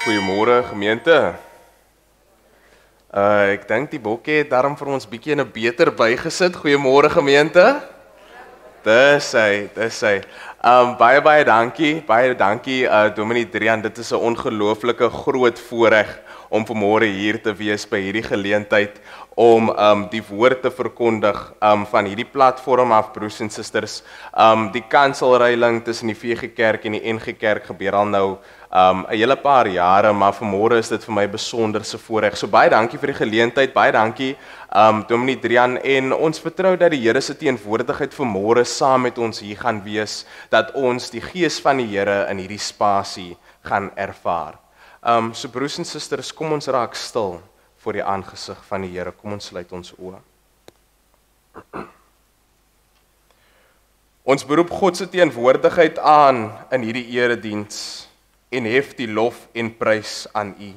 Goeiemôre gemeente. Ek dink die bokkie het daarom vir ons bietjie in 'n beter bygesit. Goeiemôre gemeente. Dis hy. Baie dankie Dominee Drian. Dit is 'n ongelooflike groot voorreg om vanmôre hier te wees by hierdie geleentheid om die woord te verkondig van hierdie platform af, broers en susters. Die kanselreiling tussen die VG Kerk en die NG Kerk gebeur al nou 'n hele paar jare, maar vanmôre is dit vir my 'n besonderse voorreg. So baie dankie vir die geleentheid, baie dankie Dominee Drian, en ons vertrou dat die Here se teenwoordigheid vanmôre saam met ons hier gaan wees, dat ons die gees van die Here in hierdie spasie gaan ervaar. So broers en susters, kom ons raak stil voor die aangesig van die Here. Kom ons sluit ons oë. Ons beroep God se teenwoordigheid aan in hierdie erediens en hef die lof en prys aan U.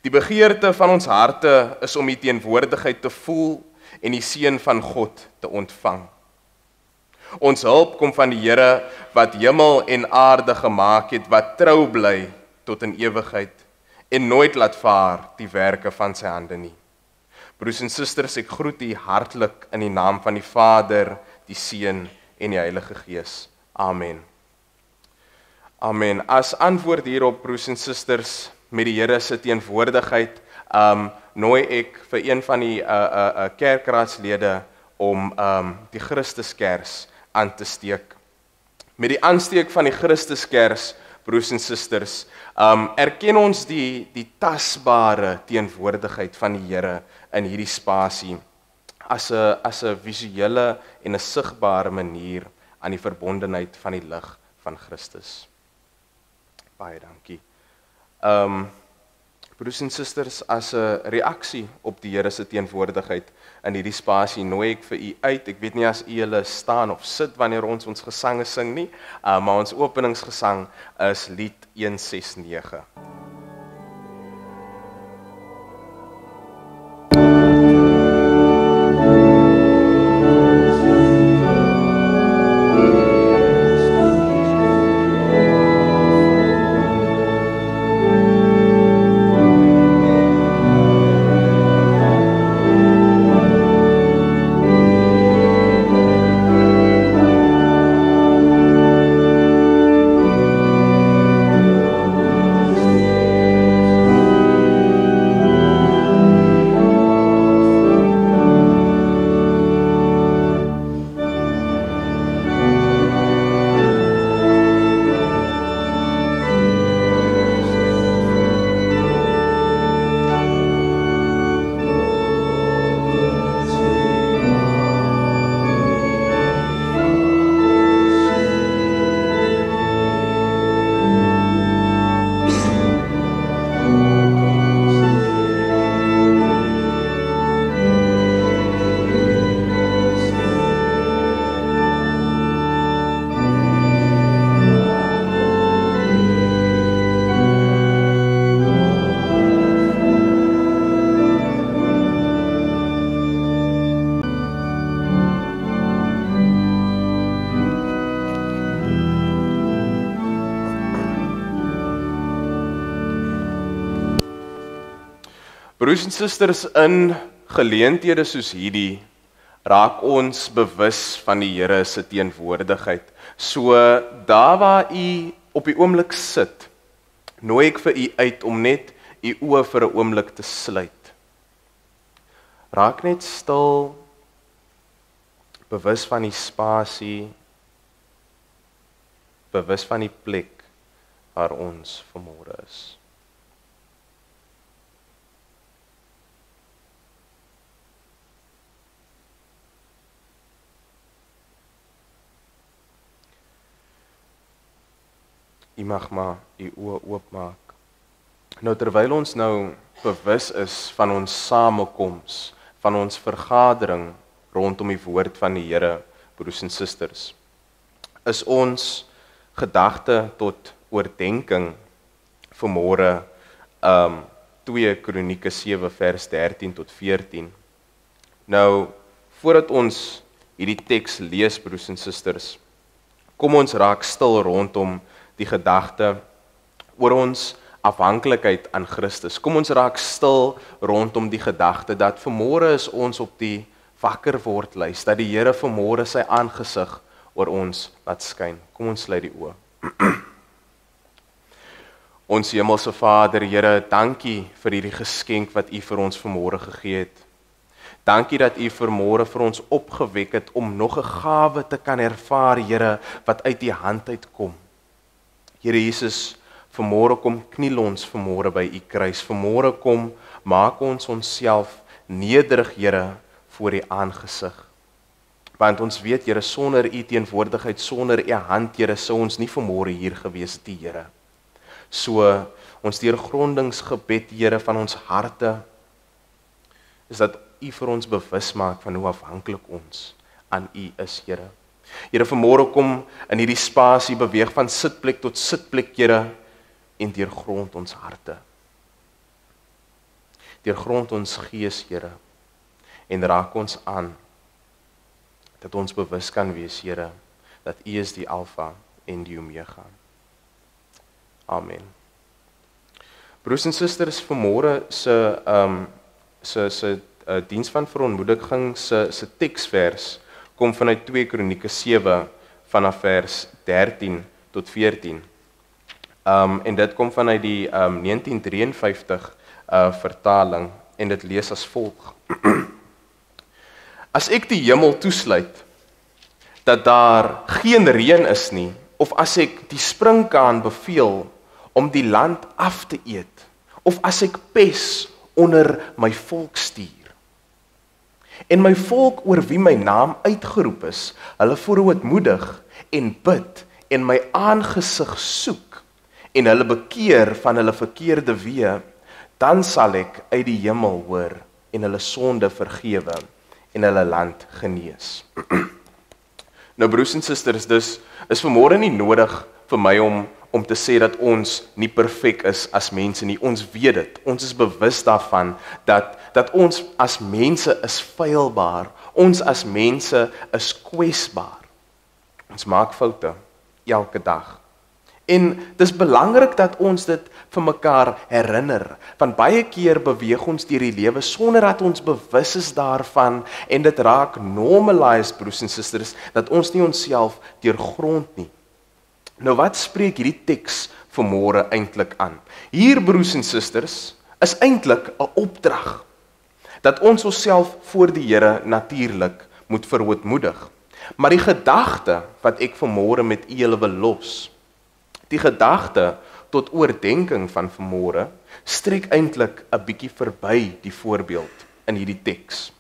Die begeerte van ons harte is om U teenwoordigheid te voel en die seën van God te ontvang. Ons hulp kom van die Here wat hemel en aarde gemaak het, wat trou bly tot in ewigheid en nooit laat vaar die werke van sy hande nie. Broers en susters, ek groet U hartlik in die naam van die Vader, die Seun en die Heilige Gees. Amen. Amen. As antwoord hierop, broers en susters, met die Here se teenwoordigheid, nooi ek vir een van die kerkraadslede om die Christuskers aan te steek. Met die aansteek van die Christuskers, broers en susters, erken ons die tasbare teenwoordigheid van die Here in hierdie spasie as 'n visuele en 'n sigbare manier aan die verbondenheid van die lig van Christus. Baie dankie. Broers en susters, as 'n reaksie op die Here se teenwoordigheid in hierdie spasie, nooi ek vir U uit. Ek weet nie as U julle staan of sit wanneer ons gesange sing nie, maar ons openingsgesang is lied 169. Broers en susters, in geleenthede soos hierdie raak ons bewus van die Here se teenwoordigheid. So daar waar U op die oomblik sit, nooi ek vir U uit om net U oë vir 'n oomblik te sluit. Raak net stil, bewus van die spasie, bewus van die plek waar ons vanmôre is. U mag maar U oë oopmaak. Nou terwyl ons nou bewus is van ons samekoms, van ons vergadering rondom die woord van die Here, broers en susters, is ons gedagte tot oordenking vanmôre 2 Kronieke 7 vers 13 tot 14. Nou, voordat ons hierdie teks lees, broers en susters, kom ons raak stil rondom die gedagte oor ons afhanklikheid aan Christus. Kom ons raak stil rondom die gedagte dat vanmôre is ons op die wakker word lys, dat die Here vanmôre sy aangesig oor ons laat skyn. Kom ons sluit die oë. Ons hemelse Vader, Here, dankie vir hierdie geskenk wat U vir ons vanmôre gegee het. Dankie dat U vanmôre vir ons opgewek het om nog 'n gawe te kan ervaar, Here, wat uit U hand uitkom. Here Jesus, vanmôre kom kniel ons vanmôre by U kruis. Vanmôre kom maak ons onsself nederig, Here, voor U aangesig. Want ons weet, Here, sonder U teenwoordigheid, sonder U hand, Here, sou ons nie vanmôre hier gewees het, Here. So, ons deurgrondingsgebed, Here, van ons harte, is dat U vir ons bewus maak van hoe afhanklik ons aan U is, Here. Here, vanmôre kom in hierdie spasie beweeg van sitplek tot sitplek, Here, en deurgrond ons harte. Deurgrond ons gees, Here, en raak ons aan, dat ons bewus kan wees, Here, dat U is die Alfa en die Omega. Amen. Broers en susters, vanmôre se diens van verontmoediging se teksvers kom vanuit 2 Kronieke 7 vanaf vers 13 tot 14. En dit kom vanuit die 1953 vertaling en dit lees as volg. As ek die hemel toesluit, dat daar geen reën is nie, of as ek die sprinkaan beveel om die land af te eet, of as ek pes onder my volk stuur, en my volk oor wie my naam uitgeroep is, hulle verootmoedig en bid, en my aangesig soek, en hulle bekeer van hulle verkeerde weë, dan sal ek uit die hemel hoor, en hulle sonde vergewe, en hulle land genees. Nou broers en susters, dus is vanmôre nie nodig vir my om te sê dat ons nie perfek is as mense nie. Ons weet dit. Ons is bewus daarvan dat ons as mense is feilbaar. Ons as mense is kwesbaar. Ons maak foute elke dag. En dis belangrik dat ons dit vir mekaar herinner. Want baie keer beweeg ons deur die lewe sonder dat ons bewus is daarvan en dit raak normalized, broers en susters, dat ons nie onsself deurgrond nie. Nou wat spreek hierdie teks vanmôre eintlik aan? Hier, broers en susters, is eintlik 'n opdrag dat ons onsself voor die Here natuurlik moet verootmoedig. Maar die gedagte wat ek vanmôre met julle wil los, die gedagte tot oordenking van vanmôre, strek eintlik 'n bietjie verby die voorbeeld in hierdie teks.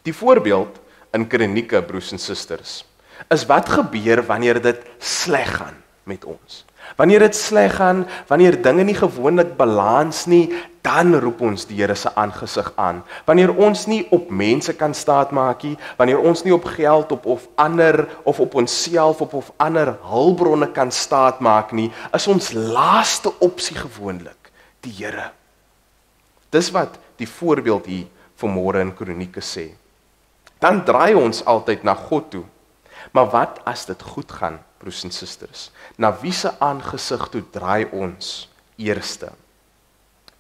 Die voorbeeld in Kronieke, broers en susters, is wat gebeur wanneer dit sleg gaan met ons. Wanneer dit sleg gaan, wanneer dinge nie gewoonlik balans nie, dan roep ons die Here se aangesig aan. Wanneer ons nie op mense kan staatmaak nie, wanneer ons nie op geld of ander of op onsself of ander hulpbronne kan staatmaak nie, is ons laaste opsie gewoonlik die Here. Dis wat die voorbeeld hier vanmôre in Kronieke sê. Dan draai ons altyd na God toe. Maar wat as dit goed gaan, broers en susters? Na wie se aangesig toe draai ons eerste?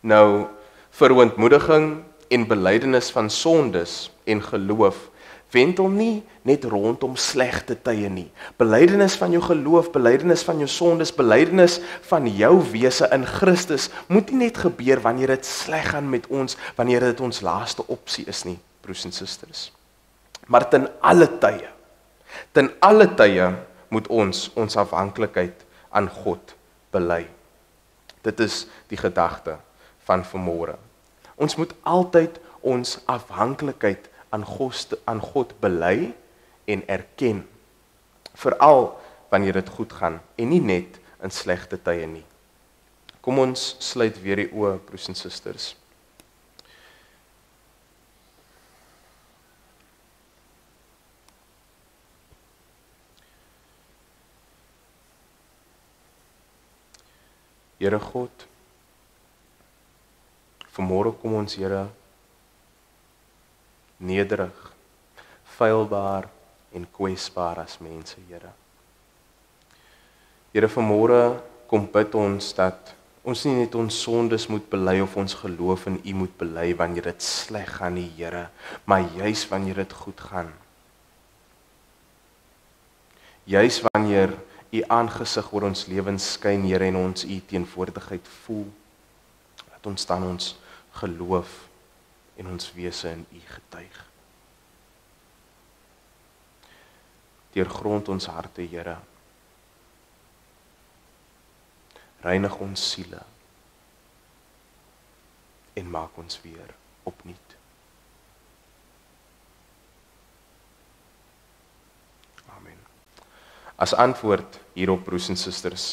Nou, verontmoediging en belydenis van sondes en geloof wendel nie net rondom slegte tye nie. Belydenis van jou geloof, belydenis van jou sondes, belydenis van jou wese in Christus moet nie net gebeur wanneer dit sleg gaan met ons, wanneer dit ons laaste opsie is nie, broers en susters. Maar ten alle tye moet ons afhanklikheid aan God bely. Dit is die gedagte van vanmôre. Ons moet altyd ons afhanklikheid aan God bely en erken, veral wanneer dit goed gaan en nie net in slegte tye nie. Kom ons sluit weer die oë, broers en susters. Here God, Vanmôre kom ons, Here, nederig, feilbaar en kwesbaar as mense, Here. Here, vanmôre kom bid ons dat ons nie net ons sondes moet bely of ons geloof in U moet bely wanneer dit sleg gaan nie, Here, maar juis wanneer dit goed gaan. Juis wanneer U aangesig oor ons lewens skyn, Here, en ons U teenwoordigheid voel, dat ons dan ons geloof en ons wese in U getuig. Deurgrond ons harte, Here. Reinig ons siele en maak ons weer opnuut. Amen. As antwoord hierop, broers en susters,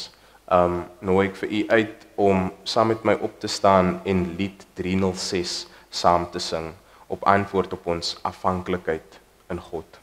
nooi ek vir u uit om saam met my op te staan en lied 306 saam te sing op antwoord op ons afhanklikheid in God.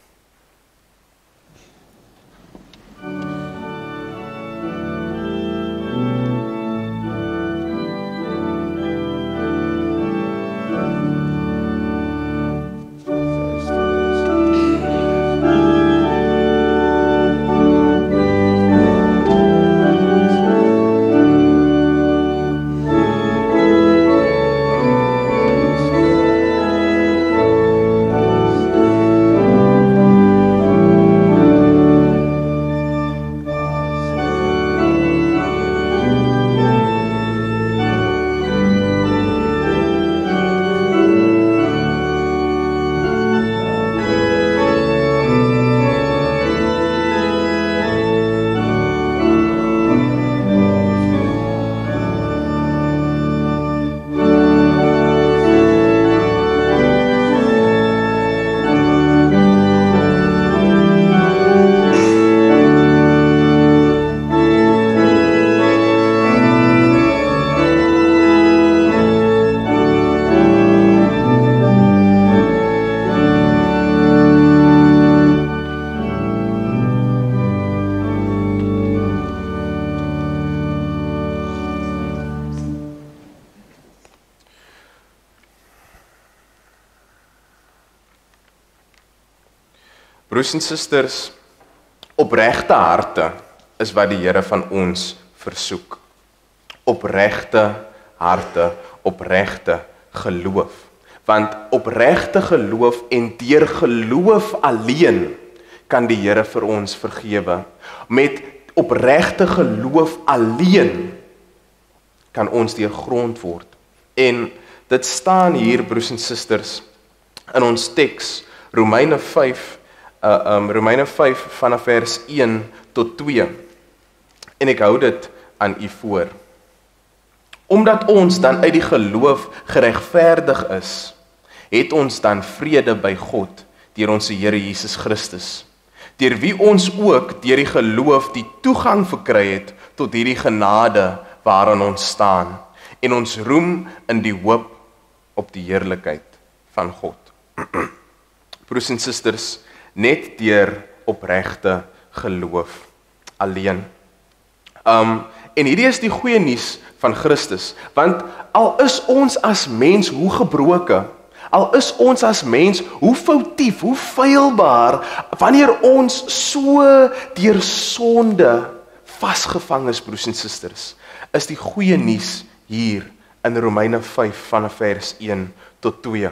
Broers en susters, opregte harte is wat die Here van ons versoek. Opregte harte, opregte geloof. Want opregte geloof en deur geloof alleen kan die Here vir ons vergewe. Met opregte geloof alleen kan ons deurgrond word. En dit staan hier, broers en susters, in ons teks, Romeine 5 vanaf vers 1 tot 2. En ek hou dit aan u voor. Omdat ons dan uit die geloof geregverdig is, het ons dan vrede by God deur ons Here Jesus Christus, deur wie ons ook deur die geloof die toegang verkry het tot hierdie genade waarin ons staan, en ons roem in die hoop op die heerlikheid van God. Broers en susters, net deur opregte geloof alleen. En hierdie is die goeie nuus van Christus, want al is ons as mens hoe gebroke, al is ons as mens hoe foutief, hoe feilbaar, wanneer ons so deur sonde vasgevang is, broers en susters, is die goeie nuus hier in Romeine 5 vanaf vers 1 tot 2.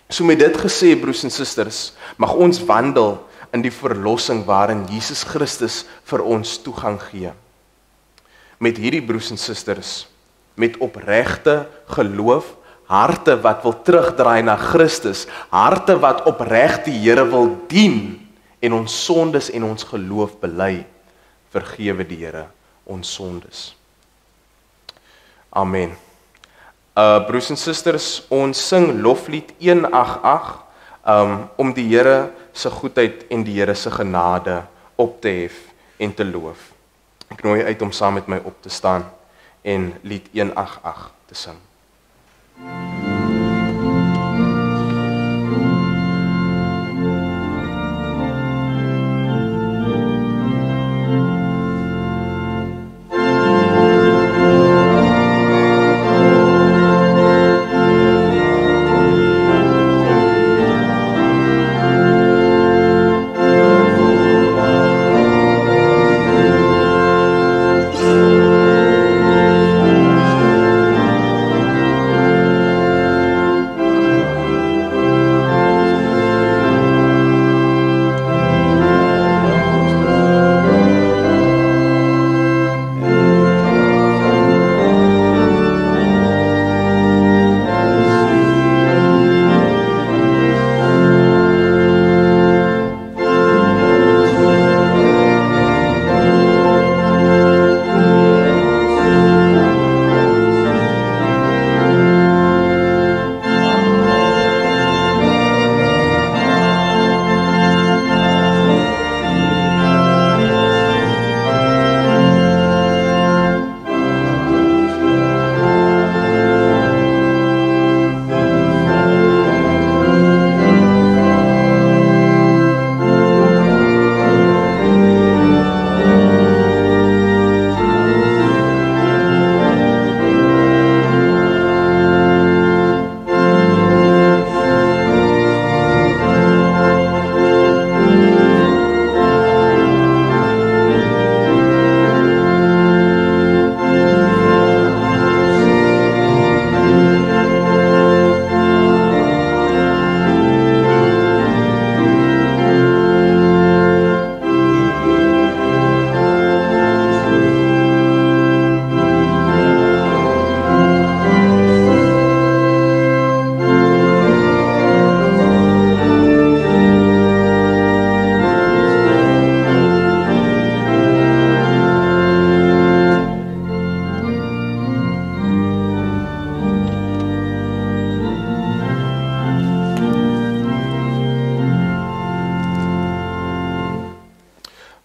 So met dit gesê, broers en susters, mag ons wandel in die verlossing waarin Jesus Christus vir ons toegang gee. Met hierdie, broers en susters, met opregte geloof, harte wat wil terugdraai na Christus, harte wat opreg die Here wil dien en ons sondes en ons geloof bely, vergewe die Here ons sondes. Amen. Broers en susters, ons sing loflied 188 om die Here se goedheid en die Here se genade op te hef en te loof. Ek nooi uit om saam met my op te staan en lied 188 te sing.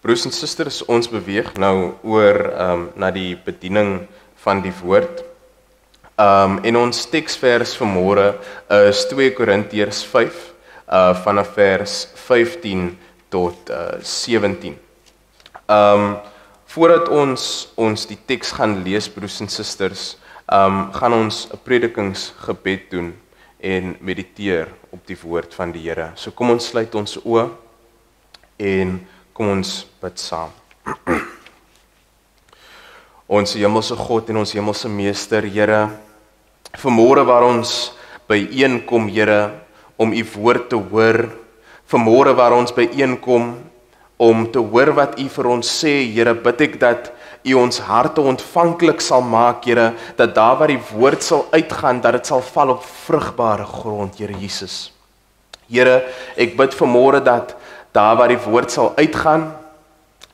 Broers en susters, ons beweeg nou oor na die bediening van die woord. En ons teksvers vanmôre is 2 Korintiërs 5 vanaf vers 15 tot 17. Voordat ons die teks gaan lees, broers en susters, gaan ons 'n predikingsgebed doen en mediteer op die woord van die Here. So kom ons sluit ons oë en kom ons bid saam. Ons hemelse God en ons hemelse Meester, Here, vanmôre waar ons byeenkom, Here, om u woord te hoor, vanmôre waar ons byeenkom om te hoor wat u vir ons sê, Here, bid ek dat u ons harte ontvanklik sal maak, Here, dat daar waar die woord sal uitgaan, dat dit sal val op vrugbare grond, Here Jesus. Here, ek bid vanmôre dat daar waar die woord sal uitgaan,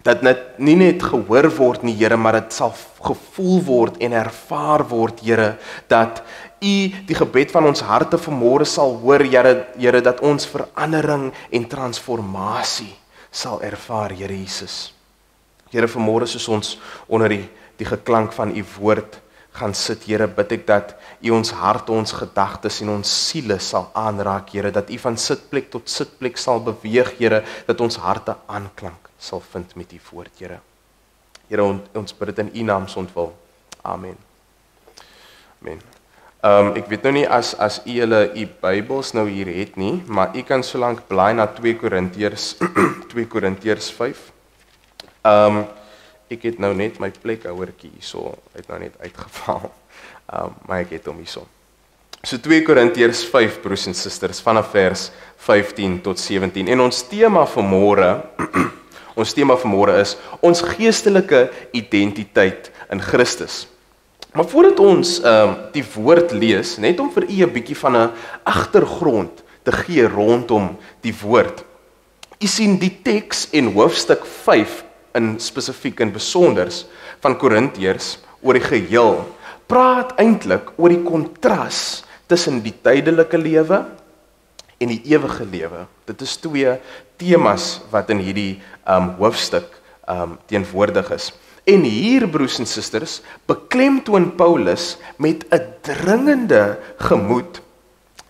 dat dit nie net gehoor word nie, Here, maar dit sal gevoel word en ervaar word, Here, dat u die gebed van ons harte vanmôre sal hoor, Here, dat ons verandering en transformasie sal ervaar, Here Jesus. Here, vanmôre soos ons onder die geklank van u woord gaan sit, Here, bid ek dat u ons harte, ons gedagtes en ons siele sal aanraak, Here, dat u van sitplek tot sitplek sal beweeg, Here, dat ons harte aanklank sal vind met u woord, Here. Here, ons bid dit in u naam ontwil. Amen. Amen. Ek weet nou nie as u julle u Bybels nou hier het nie, maar u kan solank blaai na 2 Korintiërs 2 Korintiërs 5. Ek het nou net my plekhouertjie hierso, het nou net uitgeval. Maar ek het hom hierso. So 2 Korintiërs 5, broers en susters, vanaf vers 15 tot 17. En ons tema vanmôre is ons geestelike identiteit in Christus. Maar voordat ons die woord lees, net om vir u 'n bietjie van 'n agtergrond te gee rondom die woord. U sien die teks en hoofstuk 5 in spesifiek en besonders van Korintiërs oor die geheel, praat eintlik oor die kontras tussen die tydelike lewe en die ewige lewe. Dit is 2 temas wat in hierdie hoofstuk teenwoordig is. En hier, broers en susters, beklemtoon Paulus met 'n dringende gemoed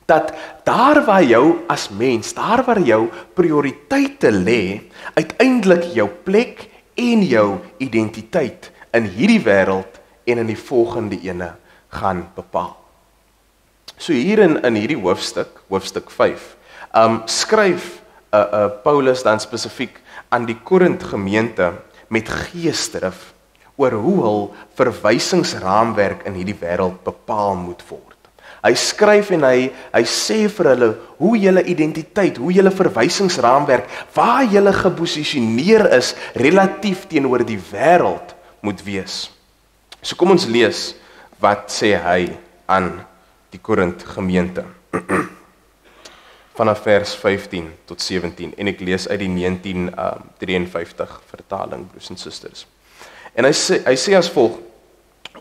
dat daar waar jou as mens, daar waar jou prioriteite lê, uiteindelik jou plek en jou identiteit in hierdie wêreld en in die volgende ene gaan bepaal. So hier in hierdie hoofstuk 5, skryf Paulus dan spesifiek aan die Korint gemeente met geesdrif oor hoe hul verwysingsraamwerk in hierdie wêreld bepaal moet word. Hy skryf en hy sê vir hulle hoe julle identiteit, hoe julle verwysingsraamwerk, waar julle geposisioneer is relatief teenoor die wêreld moet wees. So kom ons lees wat sê hy aan die Korint gemeente. Vanaf vers 15 tot 17 en ek lees uit die 1953 vertaling, broers en susters. En hy sê as volg: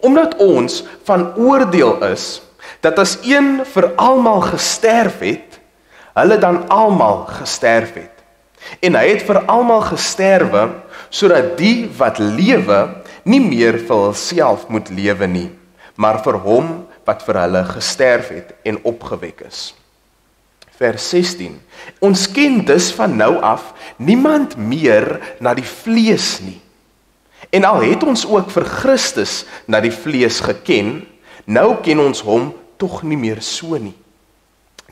omdat ons van oordeel is dat as een vir almal gesterf het, hulle dan almal gesterf het. En hy het vir almal gesterwe sodat die wat lewe nie meer vir hulself moet lewe nie, maar vir hom wat vir hulle gesterf het en opgewek is. Vers 16. Ons ken dus van nou af niemand meer na die vlees nie. En al het ons ook vir Christus na die vlees geken, nou ken ons hom tog nie meer so nie.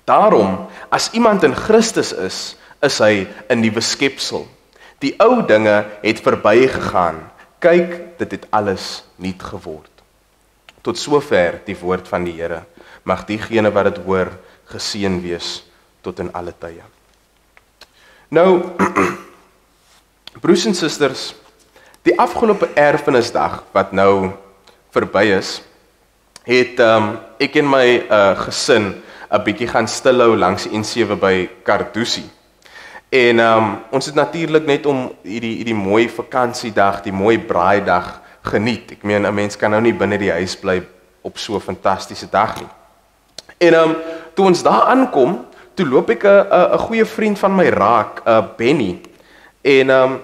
Daarom, as iemand in Christus is hy 'n nuwe skepsel. Die ou dinge het verbygegaan. Kyk, dit het alles nuut geword. Tot sover die woord van die Here. Mag diegene wat dit hoor geseën wees tot in alle tye. Nou, broers en susters, die afgelope erfenisdag wat nou verby is, het ek en my gesin 'n bietjie gaan stilhou langs die N7 by Cardusie. En ons het natuurlik net om hierdie mooi vakansiedag, die mooi braaidag geniet. Ek meen, 'n mens kan nou nie binne die huis bly op so 'n fantastiese dag nie. En toe ons daar aankom, toe loop ek 'n goeie vriend van my raak, Benny. En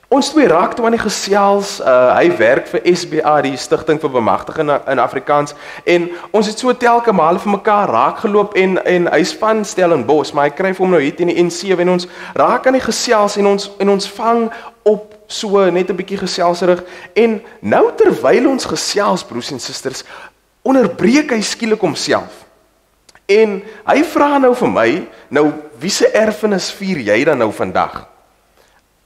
Ons twee raak toe aan die gesels, hy werk vir SBA, die Stichting vir Bemagtiging in Afrikaans, en ons het so telke male vir mekaar raak geloop, en hy's van Stellenbosch, maar hy kry vir hom nou hier teen die N7, en ons raak aan die gesels, en ons vang op so net 'n bietjie geselserig, en nou terwyl ons gesels, broers en susters, onderbreek hy skielik homself. En hy vra nou vir my, nou wie se erfenis vier jy dan nou vandag?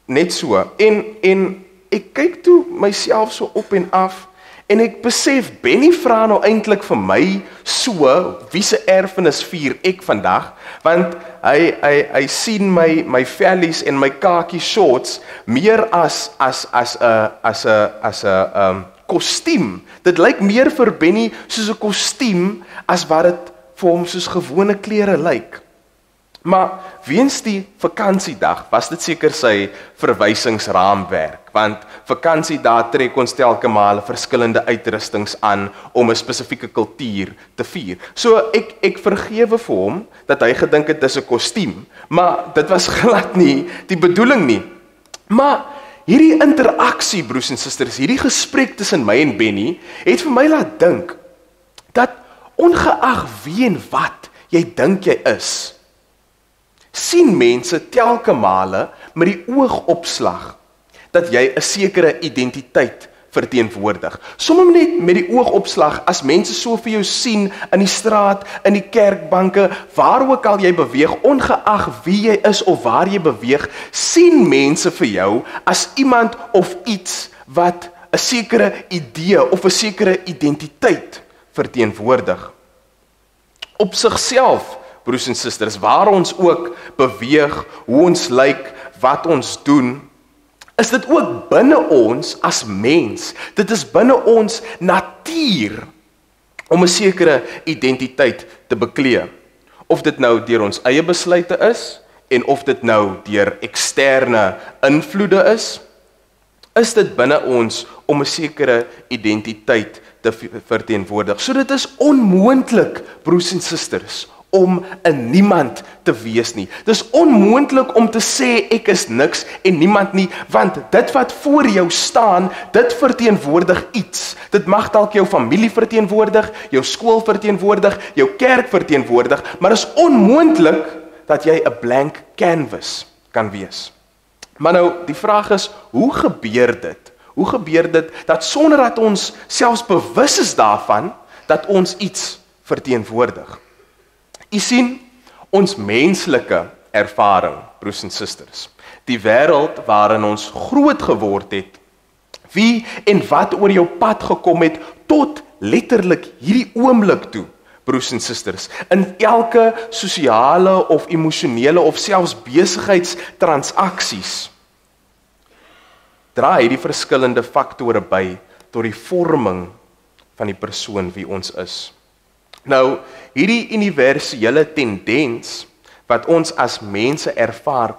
Net so, en ek kyk toe myself so op en af, en ek besef, Benny vra nou eintlik vir my so, wie se erfenis vier ek vandag, want hy sien my vellies en my khaki shorts meer as 'n kostuum. Dit lyk meer vir Benny soos 'n kostuum as wat dit vir hom soos gewone klere lyk. Maar weens die vakansiedag was dit seker sy verwysingsraamwerk, want vakansiedag trek ons telke male verskillende uitrustings aan om 'n spesifieke kultuur te vier. So ek vergewe vir hom dat hy gedink het dis 'n kostuum, maar dit was glad nie die bedoeling nie. Maar hierdie interaksie, broers en susters, hierdie gesprek tussen my en Benny, het vir my laat dink dat ongeag wie en wat jy dink jy is, sien mense telke male met die oogopslag dat jy 'n sekere identiteit verteenwoordig. Sommige net met die oogopslag, as mense so vir jou sien in die straat, in die kerkbanke, waar ook al jy beweeg, ongeag wie jy is of waar jy beweeg, sien mense vir jou as iemand of iets wat 'n sekere idee of 'n sekere identiteit verteenwoordig. Op sigself, broers en susters, waar ons ook beweeg, hoe ons lyk, wat ons doen, is dit ook binne ons as mens. Dit is binne ons natuur om 'n sekere identiteit te beklee. Of dit nou deur ons eie besluite is, en of dit nou deur eksterne invloede is dit binne ons om 'n sekere identiteit te verteenwoordig. So dit is onmoontlik, broers en susters, om 'n niemand te wees nie. Dis onmoontlik om te sê ek is niks en niemand nie, want dit wat voor jou staan, dit verteenwoordig iets. Dit mag dalk jou familie verteenwoordig, jou skool verteenwoordig, jou kerk verteenwoordig, maar is onmoontlik dat jy 'n blank canvas kan wees. Maar nou, die vraag is, hoe gebeur dit? Hoe gebeur dit dat sonder dat ons selfs bewus is daarvan, dat ons iets verteenwoordig? U sien, ons menslike ervaring, broers en susters, die wêreld waarin ons groot geword het, wie en wat oor jou pad gekom het, tot letterlik hierdie oomblik toe, broers en susters, in elke sosiale of emosionele of selfs besigheidstransaksies, dra hierdie verskillende faktore by tot die vorming van die persoon wie ons is. Nou, hierdie universele tendens wat ons as mense ervaar,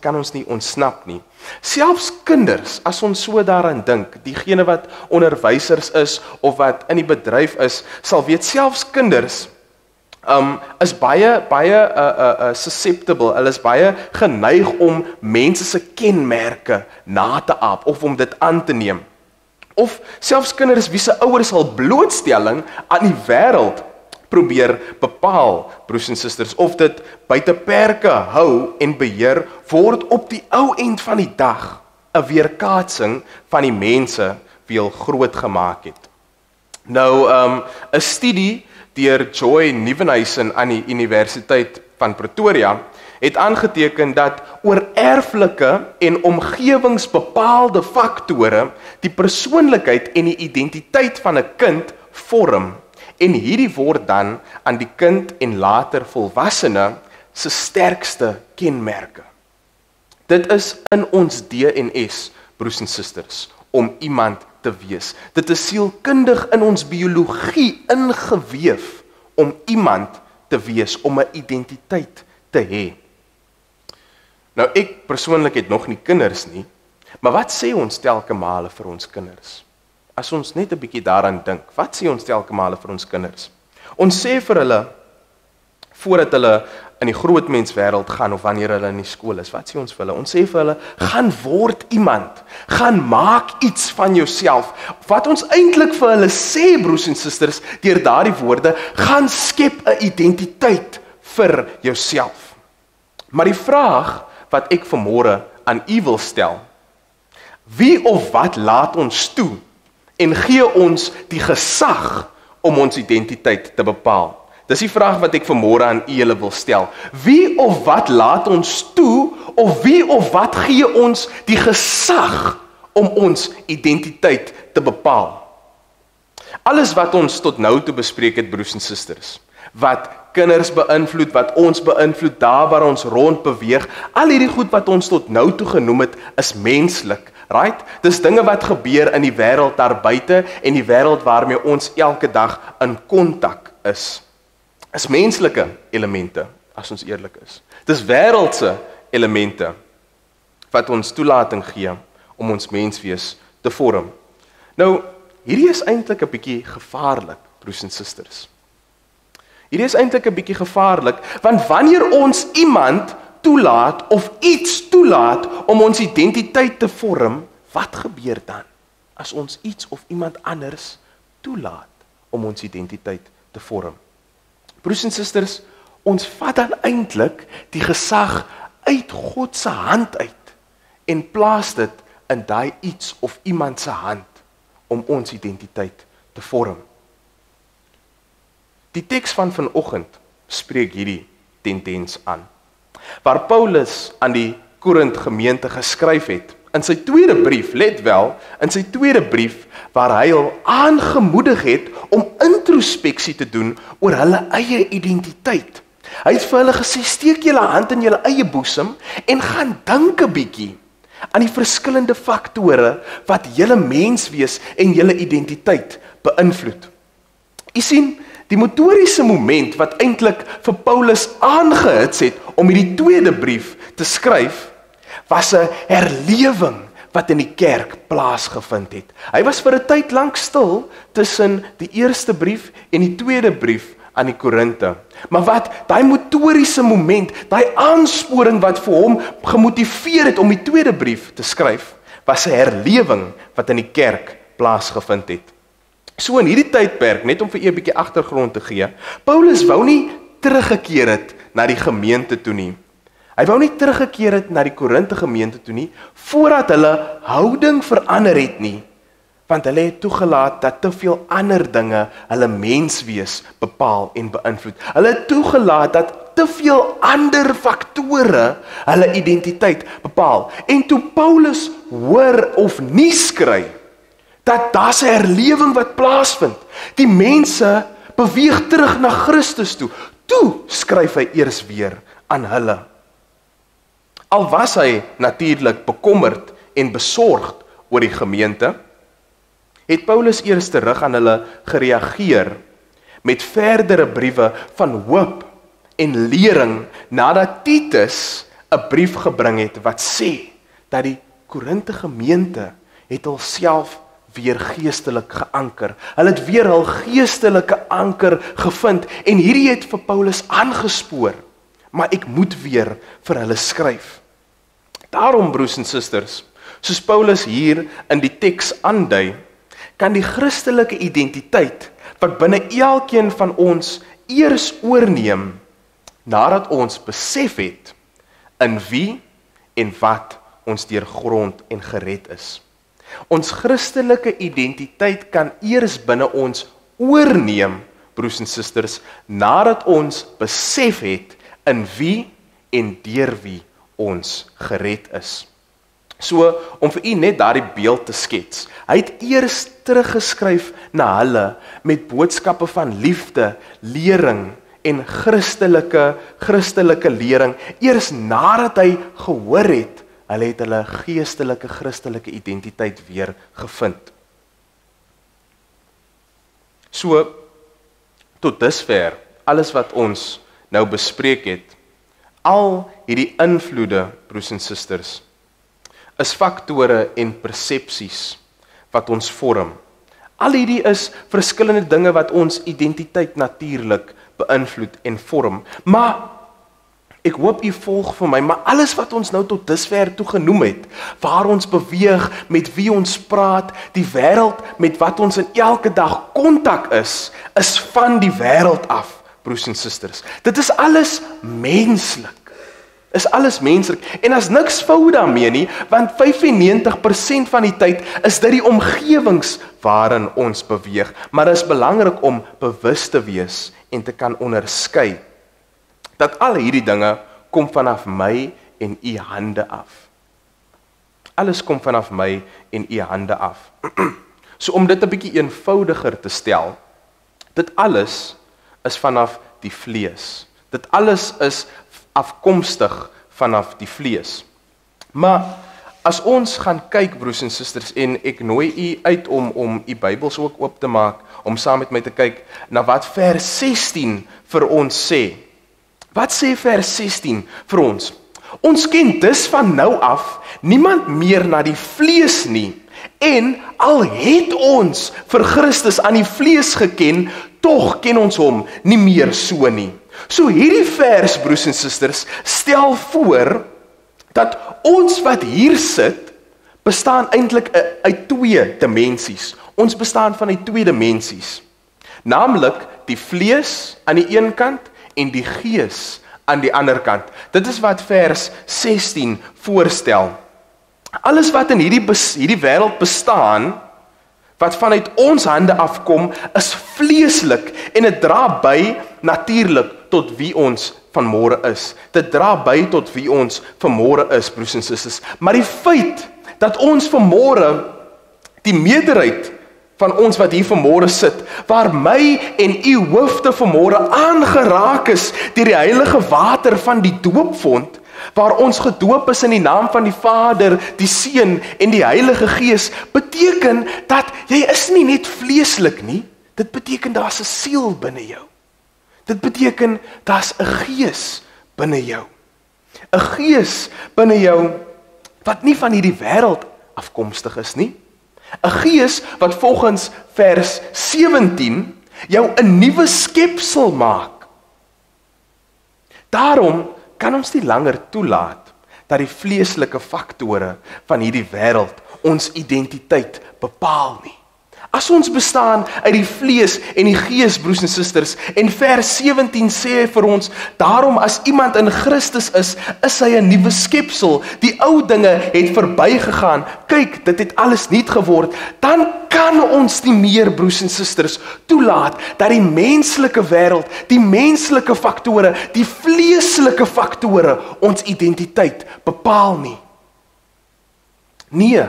kan ons nie ontsnap nie. Selfs kinders, as ons so daaraan dink, diegene wat onderwysers is of wat in die bedryf is, sal weet, selfs kinders is baie susceptible, hulle is baie geneig om mense se kenmerke na te aap of om dit aan te neem. Of selfs kinders wie se ouers al blootstelling aan die wêreld probeer bepaal, broers en susters, of dit buite perke hou en beheer, word op die ou end van die dag 'n weerkaatsing van die mense wie hulle groot gemaak het. Nou, 'n studie deur Joy Nieuwenhuisen aan die Universiteit van Pretoria het aangeteken dat oor erflike en omgewingsbepaalde faktore die persoonlikheid en die identiteit van 'n kind vorm, en hierdie word dan aan die kind en later volwassene se sterkste kenmerke. Dit is in ons DNS, broers en susters, om iemand te wees. Dit is sielkundig in ons biologie ingeweef om iemand te wees, om 'n identiteit te hê. Nou, ek persoonlik het nog nie kinders nie, maar wat sê ons telke male vir ons kinders? As ons net 'n bietjie daaraan dink, wat sê ons telke male vir ons kinders? Ons sê vir hulle, voordat hulle in die grootmenswêreld gaan of wanneer hulle in die skool is, wat sê ons vir hulle? Ons sê vir hulle, gaan word iemand, gaan maak iets van jouself. Wat ons eintlik vir hulle sê, broers en susters, deur daardie woorde, gaan skep 'n identiteit vir jouself. Maar die vraag wat ek vanmôre aan u wil stel, wie of wat laat ons toe en gee ons die gesag om ons identiteit te bepaal? Dis die vraag wat ek vanmôre aan u julle wil stel. Wie of wat laat ons toe, of wie of wat gee ons die gesag om ons identiteit te bepaal? Alles wat ons tot nou toe bespreek het, broers en susters, wat kinders beïnvloed, wat ons beïnvloed, daar waar ons rond beweeg, al hierdie goed wat ons tot nou toe genoem het, is menslik, right? Dis dinge wat gebeur in die wêreld daar buite en die wêreld waarmee ons elke dag in kontak is. Is menslike elemente, as ons eerlik is. Dis wêreldse elemente wat ons toelating gee om ons menswees te vorm. Nou, hierdie is eintlik 'n bietjie gevaarlik, broers en susters. Hierdie is eintlik 'n bietjie gevaarlik, want wanneer ons iemand toelaat of iets toelaat om ons identiteit te vorm, wat gebeur dan as ons iets of iemand anders toelaat om ons identiteit te vorm? Broers en susters, ons vat dan eintlik die gesag uit God se hand uit en plaas dit in daai iets of iemand se hand om ons identiteit te vorm. Die teks van vanoggend spreek hierdie tendens aan. Waar Paulus aan die Korint gemeente geskryf het, in sy tweede brief, let wel, in sy tweede brief, waar hy al aangemoedig het om introspeksie te doen oor hulle eie identiteit. Hy het vir hulle gesê, steek julle hand in julle eie boesem en gaan dink 'n bietjie aan die verskillende faktore wat julle menswees en julle identiteit beïnvloed. U sien, die motoriese moment wat eintlik vir Paulus aangehits het om hierdie tweede brief te skryf, was 'n herlewing wat in die kerk plaasgevind het. Hy was vir 'n tyd lank stil tussen die eerste brief en die tweede brief aan die Korinte. Maar wat daai motoriese moment, daai aansporing wat vir hom gemotiveer het om die tweede brief te skryf, was 'n herlewing wat in die kerk plaasgevind het. So in hierdie tydperk, net om vir 'n bietjie agtergrond te gee, Paulus wou nie teruggekeer het na die gemeente toe nie. Hy wou nie teruggekeer het na die Korinte gemeente toe nie, voordat hulle houding verander het nie, want hulle het toegelaat dat te veel ander dinge hulle menswees bepaal en beïnvloed. Hulle het toegelaat dat te veel ander faktore hulle identiteit bepaal. En toe Paulus hoor of nuus kry, dat daar 'n herlewing wat plaasvind, die mense beweeg terug na Christus toe skryf hy eers weer aan hulle. Al was hy natuurlik bekommerd en besorgd oor die gemeente, het Paulus eers terug aan hulle gereageer met verdere briewe van hoop en lering nadat Titus 'n brief gebring het wat sê dat die Korinte gemeente het hulself weer geestelik geanker. Hulle het weer hul geestelike anker gevind en hierdie het vir Paulus aangespoor. Maar ek moet weer vir hulle skryf. Daarom, broers en susters, soos Paulus hier in die teks aandui, kan die Christelike identiteit wat binne elkeen van ons eers oorneem nadat ons besef het in wie en wat ons deurgrond en gered is. Ons Christelike identiteit kan eers binne ons oorneem, broers en susters, nadat ons besef het in wie en deur wie ons gered is. So, om vir u net daardie beeld te skets, hy het eers teruggeskryf na hulle met boodskappe van liefde, lering en Christelike lering, eers nadat hy gehoor het, hulle het hulle geestelike, Christelike identiteit weer gevind. So, tot dusver, alles wat ons nou bespreek het, al hierdie invloede, broers en susters, is faktore en persepsies wat ons vorm. Al hierdie is verskillende dinge wat ons identiteit natuurlik beïnvloed en vorm. Maar Ek hoop u volg vir my, maar alles wat ons nou tot dusver toe genoem het, waar ons beweeg, met wie ons praat, die wêreld met wat ons in elke dag kontak is van die wêreld af, broers en susters. Dit is alles menslik. Is alles menslik. En as niks fout daarmee nie, want 95% van die tyd is dit die omgewings waarin ons beweeg, maar dit is belangrik om bewus te wees en te kan onderskei dat al hierdie dinge kom vanaf my en u hande af. Alles kom vanaf my en u hande af. So om dit 'n bietjie eenvoudiger te stel, dit alles is vanaf die vlees. Dit alles is afkomstig vanaf die vlees. Maar as ons gaan kyk, broers en susters, en ek nooi u uit om u Bybels ook oop te maak, om saam met my te kyk na wat vers 16 vir ons sê. Wat sê vers 16 vir ons? Ons ken dus van nou af niemand meer na die vlees nie, en al het ons vir Christus aan die vlees geken, tog ken ons hom nie meer so nie. So hierdie vers, broers en susters, stel voor dat ons wat hier sit, bestaan eintlik uit twee dimensies. Ons bestaan van uit twee dimensies. Naamlik die vlees aan die een kant en die gees aan die ander kant. Dit is wat vers 16 voorstel. Alles wat in hierdie wêreld bestaan, wat vanuit ons hande afkom, is vleeslik en dit dra by natuurlik tot wie ons vanmôre is. Dit dra by tot wie ons vanmôre is, broers en susters. Maar die feit dat ons vanmôre, die meerderheid van ons wat hier vanmôre sit, waar my en u hoofde vanmôre aangeraak is deur die heilige water van die doopvond, waar ons gedoop is in die naam van die Vader, die Seun en die Heilige Gees, beteken dat jy is nie net vleeslik nie, dit beteken daar's 'n siel binne jou. Dit beteken daar's 'n gees binne jou. 'n Gees binne jou wat nie van hierdie wêreld afkomstig is nie. 'n Gees wat volgens vers 17 jou 'n nuwe skepsel maak. Daarom kan ons nie langer toelaat dat die vleeslike faktore van hierdie wêreld ons identiteit bepaal nie. As ons bestaan uit die vlees en die gees, broers en susters, en vers 17 sê vir ons, daarom as iemand in Christus is hy 'n nuwe skepsel, die ou dinge het verbygegaan, kyk, dit het alles nuut geword, dan kan ons nie meer, broers en susters, toelaat dat die menslike wêreld, die menslike faktore, die vleeslike faktore ons identiteit bepaal nie. Nee,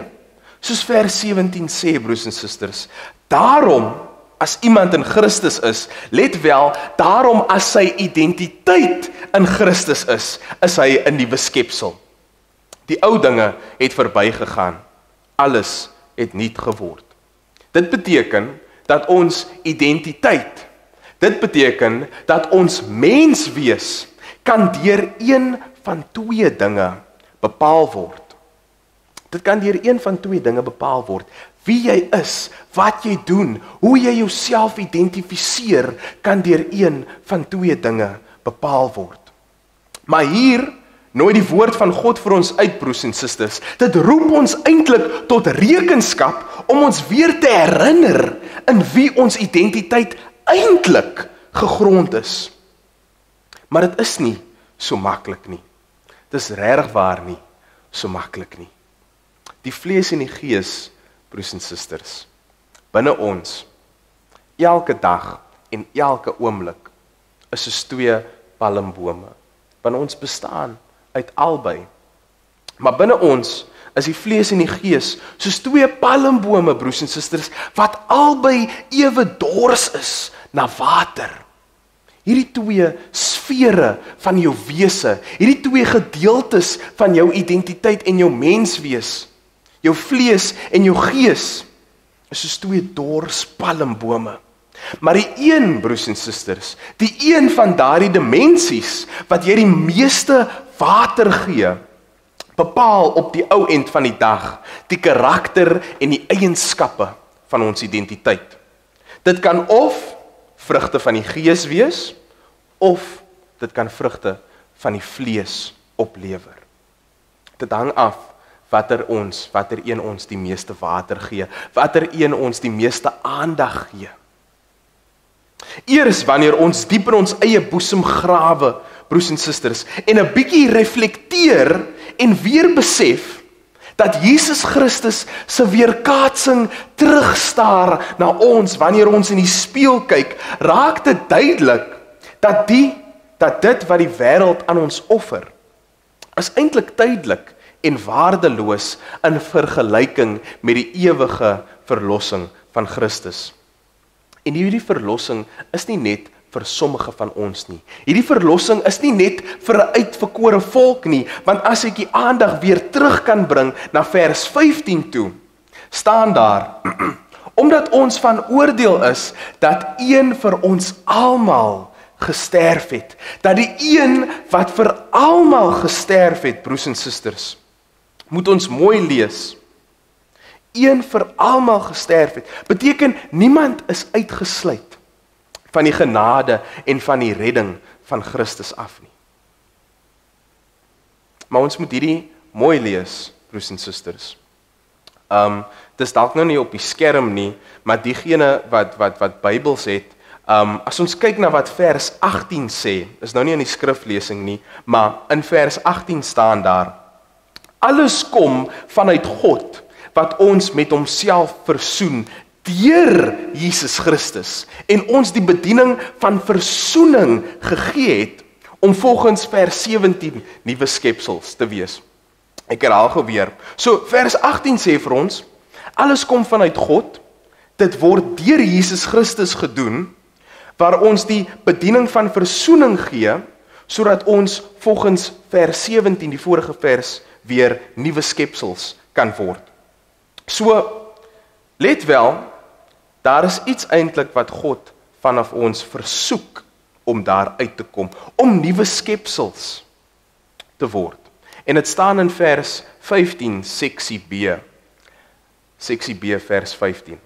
soos vers 17 sê, broers en susters, daarom, as iemand in Christus is, let wel, daarom as sy identiteit in Christus is hy 'n nuwe skepsel. Die ou dinge het verbygegaan, alles het nuut geword. Dit beteken dat ons identiteit, dit beteken dat ons menswees kan deur een van twee dinge bepaal word. Dit kan deur een van twee dinge bepaal word. Wie jy is, wat jy doen, hoe jy jouself identifiseer, kan deur een van twee dinge bepaal word. Maar hier nooi die woord van God vir ons uit, broers en susters. Dit roep ons eintlik tot rekenskap om ons weer te herinner in wie ons identiteit eintlik gegrond is. Maar dit is nie so maklik nie. Dit is regtig waar nie so maklik nie. Die vlees en die gees, broers en susters, binne ons, elke dag en elke oomblik, is soos twee palmbome. Binne ons bestaan uit albei. Maar binne ons is die vlees en die gees soos twee palmbome, broers en susters, wat albei ewe dors is na water. Hierdie twee sfere van jou wese, hierdie twee gedeeltes van jou identiteit en jou menswees, jou vlees en jou gees, is soos twee dors palmbome. Maar die een, broers en susters, die een van daardie dimensies, wat jy die meeste water gee, bepaal op die ou end van die dag, die karakter en die eienskappe van ons identiteit. Dit kan of vrugte van die gees wees, of dit kan vrugte van die vlees oplewer. Dit hang af watter een ons die meeste water gee, watter een ons die meeste aandag gee. Eers wanneer ons diep in ons eie boesem grawe, broers en susters, en 'n bietjie reflekteer en weer besef dat Jesus Christus se weerkaatsing terugstaar na ons wanneer ons in die spieël kyk, raak dit duidelik dat dit wat die wêreld aan ons offer, is eintlik tydelik en waardeloos in vergelyking met die ewige verlossing van Christus. En hierdie verlossing is nie net vir sommige van ons nie. Hierdie verlossing is nie net vir 'n uitverkore volk nie, want as ek die aandag weer terug kan bring na vers 15 toe, staan daar, omdat ons van oordeel is, dat een vir ons almal gesterf het, dat die een wat vir almal gesterf het, broers en susters, moet ons mooi lees, een vir almal gesterf het, beteken niemand is uitgesluit van die genade en van die redding van Christus af nie. Maar ons moet hierdie mooi lees, broers en susters. Dis dalk nou nie op die skerm nie, maar diegene wat Bybels het, as ons kyk na wat vers 18 sê, is nou nie in die skriflesing nie, maar in vers 18 staan daar, alles kom vanuit God, wat ons met homself versoen, deur Jesus Christus, en ons die bediening van versoening gegee het, om volgens vers 17 nuwe skepsels te wees. Ek herhaal gou weer. So, vers 18 sê vir ons, alles kom vanuit God, dit word deur Jesus Christus gedoen, waar ons die bediening van versoening gee, sodat ons volgens vers 17, die vorige vers, weer nuwe skepsels kan word. So, let wel, daar is iets eintlik wat God vanaf ons versoek om daar uit te kom, om nuwe skepsels te word. En dit staan in vers 15, seksie B vers 15.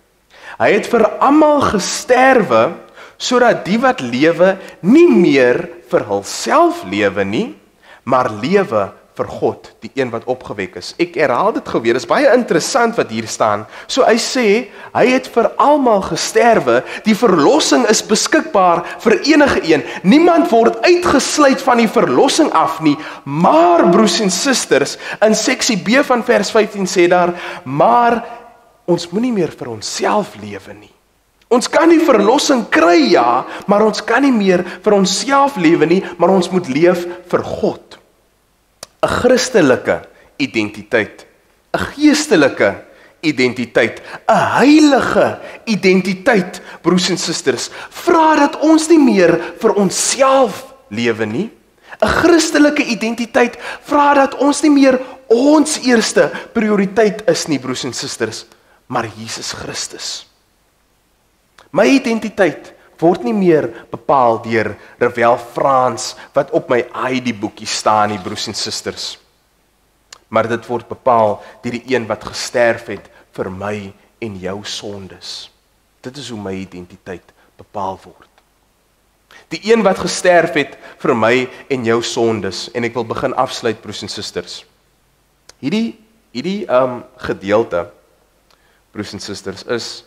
Hy het vir almal gesterwe, sodat die wat lewe nie meer vir hulself lewe nie, maar lewe vir God, die een wat opgewek is. Ek herhaal dit gou weer, dit is baie interessant wat hier staan. So hy sê, hy het vir almal gesterwe, die verlossing is beskikbaar vir enige een. Niemand word uitgesluit van die verlossing af nie, maar broers en susters, in seksie B van vers 15 sê daar, maar ons moenie meer vir onsself lewe nie. Ons kan die verlossing kry, ja, maar ons kan nie meer vir onsself lewe nie, maar ons moet leef vir God. 'n Christelike identiteit, 'n geestelike identiteit, 'n heilige identiteit, broers en susters, vra dat ons nie meer vir onsself lewe nie. 'n Christelike identiteit vra dat ons nie meer ons eerste prioriteit is nie, broers en susters, maar Jesus Christus. My identiteit word nie meer bepaal deur Revel Frans wat op my ID-boekie staan nie, broers en susters. Maar dit word bepaal deur die een wat gesterf het vir my en jou sondes. Dit is hoe my identiteit bepaal word. Die een wat gesterf het vir my en jou sondes, en ek wil begin afsluit, broers en susters. Hierdie gedeelte, broers en susters,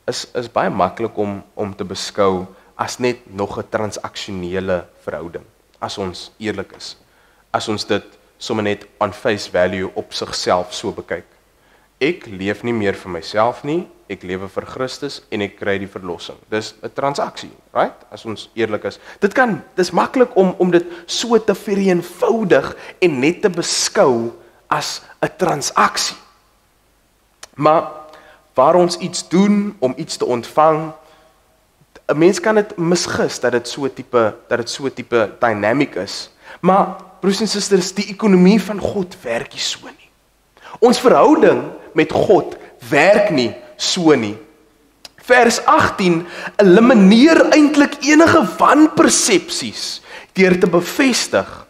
is baie maklik om te beskou as net nog 'n transaksionele verhouding, as ons eerlik is. As ons dit sommer net on face value op sigself so bekyk. Ek leef nie meer vir myself nie, ek lewe vir Christus en ek kry die verlossing. Dis 'n transaksie, right? As ons eerlik is. Dis maklik om dit so te vereenvoudig en net te beskou as 'n transaksie. Maar waar ons iets doen om iets te ontvang, 'n mens kan dit misgis dat dit so 'n tipe dynamic is. Maar broers en susters, die ekonomie van God werk nie so nie. Ons verhouding met God werk nie so nie. Vers 18 elimineer eintlik enige wanpersepsies deur te bevestig,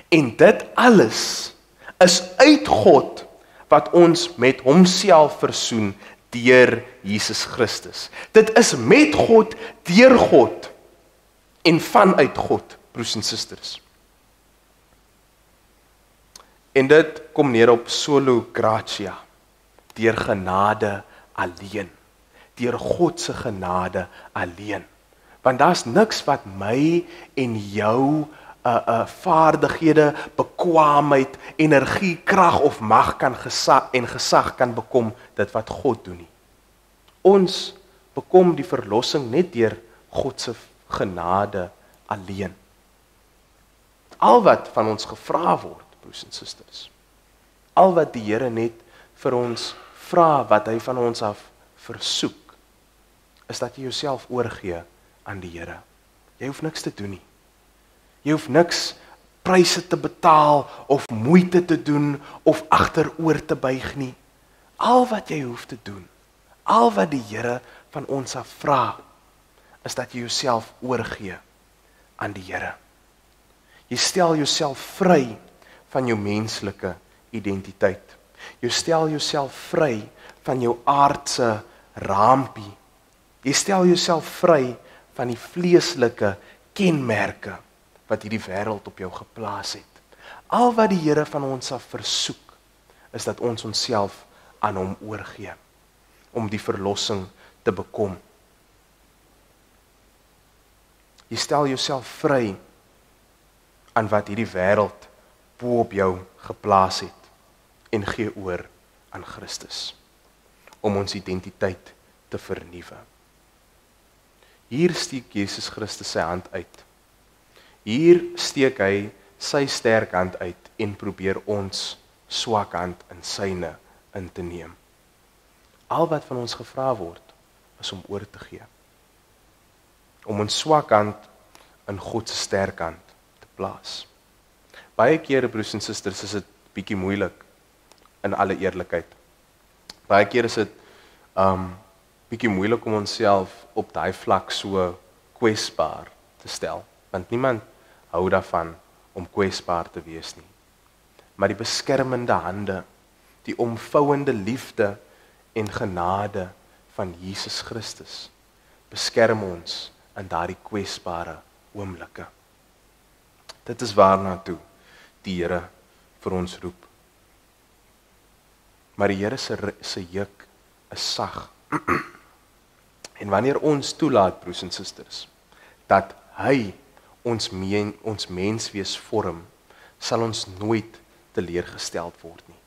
en dit alles is uit God wat ons met homself versoen deur Jesus Christus. Dit is met God, deur God en vanuit God, broers en susters. En dit kom neer op solo gratia, deur genade alleen, deur God se genade alleen. Want daar's niks wat my en jou vaardighede, bekwaamheid, energie, krag of mag kan gesag kan bekom, dit wat God doen nie. Ons bekom die verlossing net deur God se genade alleen. Al wat van ons gevra word, broers en susters, al wat die Here net vir ons vra, wat hy van ons af versoek, is dat jy jouself oorgee aan die Here. Jy hoef niks te doen nie. Jy hoef niks pryse te betaal of moeite te doen of agteroor te buig nie. Al wat jy hoef te doen, al wat die Here van ons af vra, is dat jy jouself oorgee aan die Here. Jy stel jouself vry van jou menslike identiteit. Jy stel jouself vry van jou aardse raampie. Jy stel jouself vry van die vleeslike kenmerke wat hierdie wêreld op jou geplaas het. Al wat die Here van ons af versoek, is dat ons onsself aan hom oorgee, om die verlossing te bekom. Jy stel jouself vry aan wat hierdie wêreld bo op jou geplaas het, en gee oor aan Christus, om ons identiteit te vernuwe. Hier steek Jesus Christus sy hand uit. Hier steek hy sy sterk hand uit en probeer ons swak hand in syne in te neem. Al wat van ons gevra word, is om oor te gee. Om ons swak hand in God se sterk hand te plaas. Baie kere, broers en susters, is dit bietjie moeilik, in alle eerlikheid. Baie keer is dit bietjie moeilik om onsself op daai vlak so kwesbaar te stel, want niemand hou daarvan om kwesbaar te wees nie. Maar die beskermende hande, die omvouende liefde en genade van Jesus Christus beskerm ons in daardie kwesbare oomblikke. Dit is waarna toe die Here vir ons roep. Maar die Here se juk is sag. En wanneer ons toelaat, broers en susters, dat hy ons menswees vorm, sal ons nooit teleurgesteld word nie.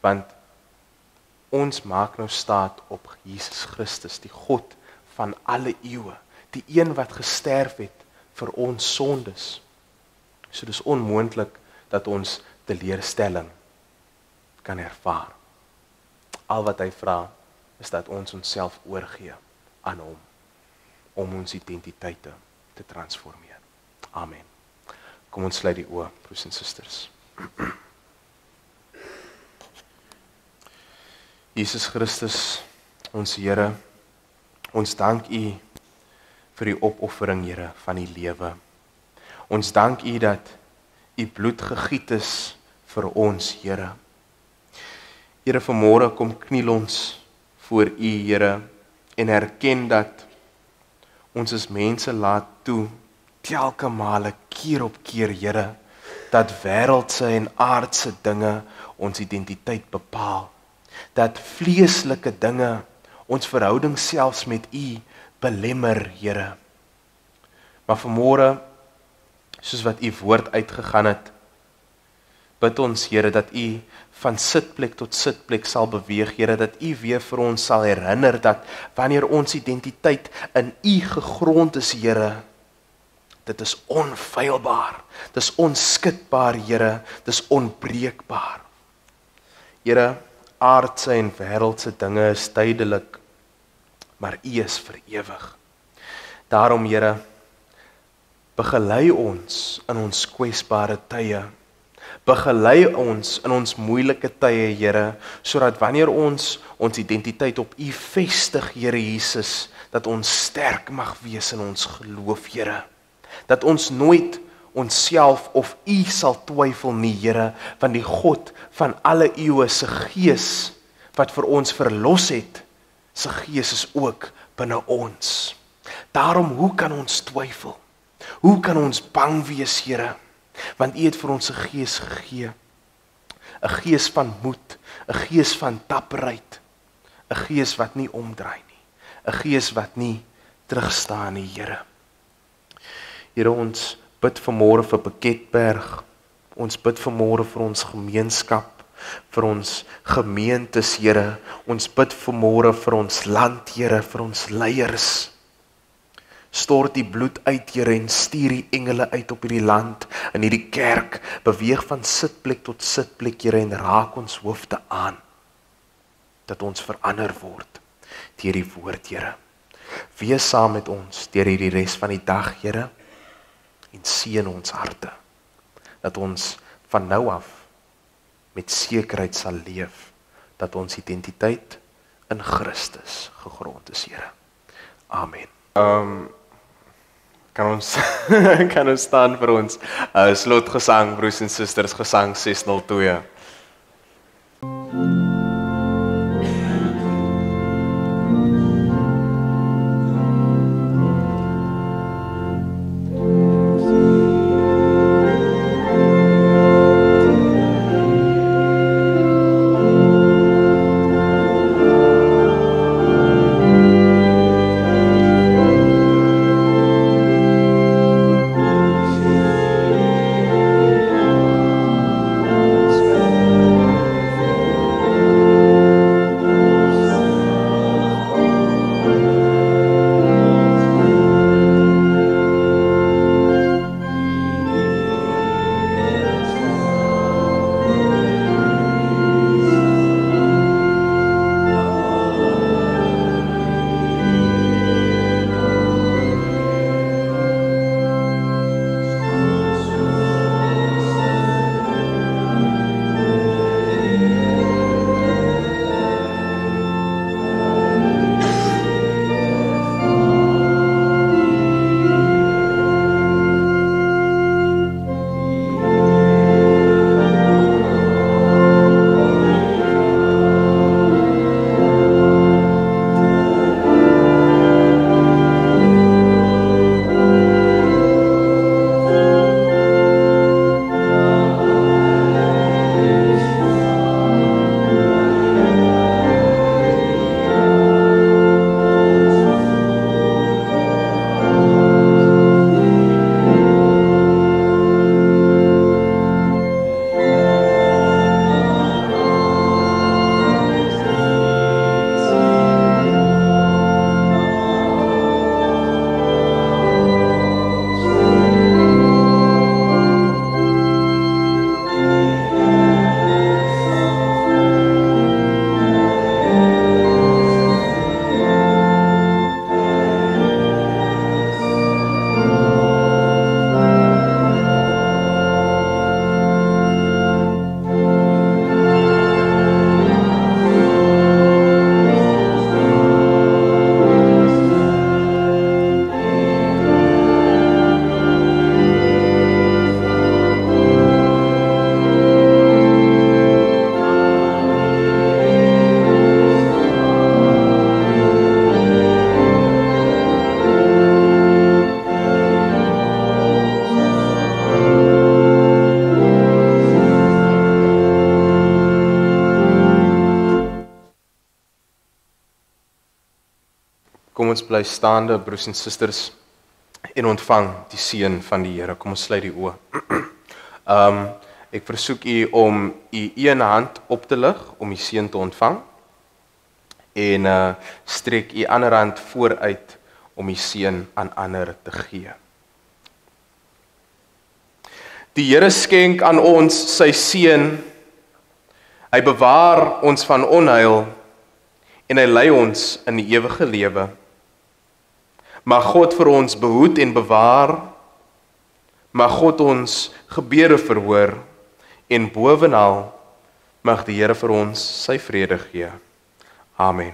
Want ons maak nou staat op Jesus Christus, die God van alle eeue, die een wat gesterf het vir ons sondes. So dis onmoontlik dat ons teleurstelling kan ervaar. Al wat hy vra, is dat ons onsself oorgee aan hom, om ons identiteite te transformeer. Amen. Kom ons sluit die oë, broers en susters. Jesus Christus, ons Here, ons dank U vir die opoffering, Here, van U lewe. Ons dank U dat U bloed gegiet is vir ons, Here. Here, vanmôre kom kniel ons voor U, Here, en erken dat ons as mense laat toe, telke male, keer op keer, Here, dat wêreldse en aardse dinge ons identiteit bepaal. Dat vleeslike dinge ons verhouding selfs met U belemmer, Here. Maar vanmôre, soos wat U woord uitgegaan het, bid ons, Here, dat U van sitplek tot sitplek sal beweeg, Here, dat U weer vir ons sal herinner dat wanneer ons identiteit in U gegrond is, Here, dit is onfeilbaar, dit is onskitbaar, Here, dit is onbreekbaar. Here, aardse en wêreldse dinge is tydelik, maar U is vir ewig. Daarom, Here, begelei ons in ons kwesbare tye. Begelei ons in ons moeilike tye, Here, sodat wanneer ons identiteit op U vestig, Here Jesus, dat ons sterk mag wees in ons geloof, Here. Dat ons nooit onsself of U sal twyfel nie, Here, want die God van alle eeue se gees wat vir ons verlos het, se gees is ook binne ons. Daarom, hoe kan ons twyfel? Hoe kan ons bang wees, Here? Want U het vir ons 'n gees gegee 'n gees van moed, 'n gees van dapperheid, 'n gees wat nie omdraai nie, 'n gees wat nie terugstaan nie, Here. Here, ons bid vanmôre vir Piketberg, ons bid vanmôre vir ons gemeenskap, vir ons gemeentes, Here, ons bid vanmôre vir ons land, Here, vir ons leiers. Stort die bloed uit, Here, en stuur die engele uit op hierdie land, in hierdie kerk, beweeg van sitplek tot sitplek, Here, en raak ons hoofde aan, dat ons verander word, deur die woord, Here. Wees saam met ons, deur hierdie res van die dag, Here, en seën ons harte, dat ons van nou af, met sekerheid sal leef, dat ons identiteit in Christus gegrond is, Here. Amen. Kan ons kan ons staan vir ons slotgesang, broers en susters, gesang 602. Kom ons bly staande, broers en susters, en ontvang die seën van die Here. Kom ons sluit die oë. Ek versoek u om u een hand op te lig om die seën te ontvang en strek u ander hand vooruit om die seën aan ander te gee. Die Here skenk aan ons sy seën. Hy bewaar ons van onheil en hy lei ons in die ewige lewe. Mag God vir ons behoed en bewaar. Mag God ons gebede verhoor en bovenal mag die Here vir ons sy vrede gee. Amen.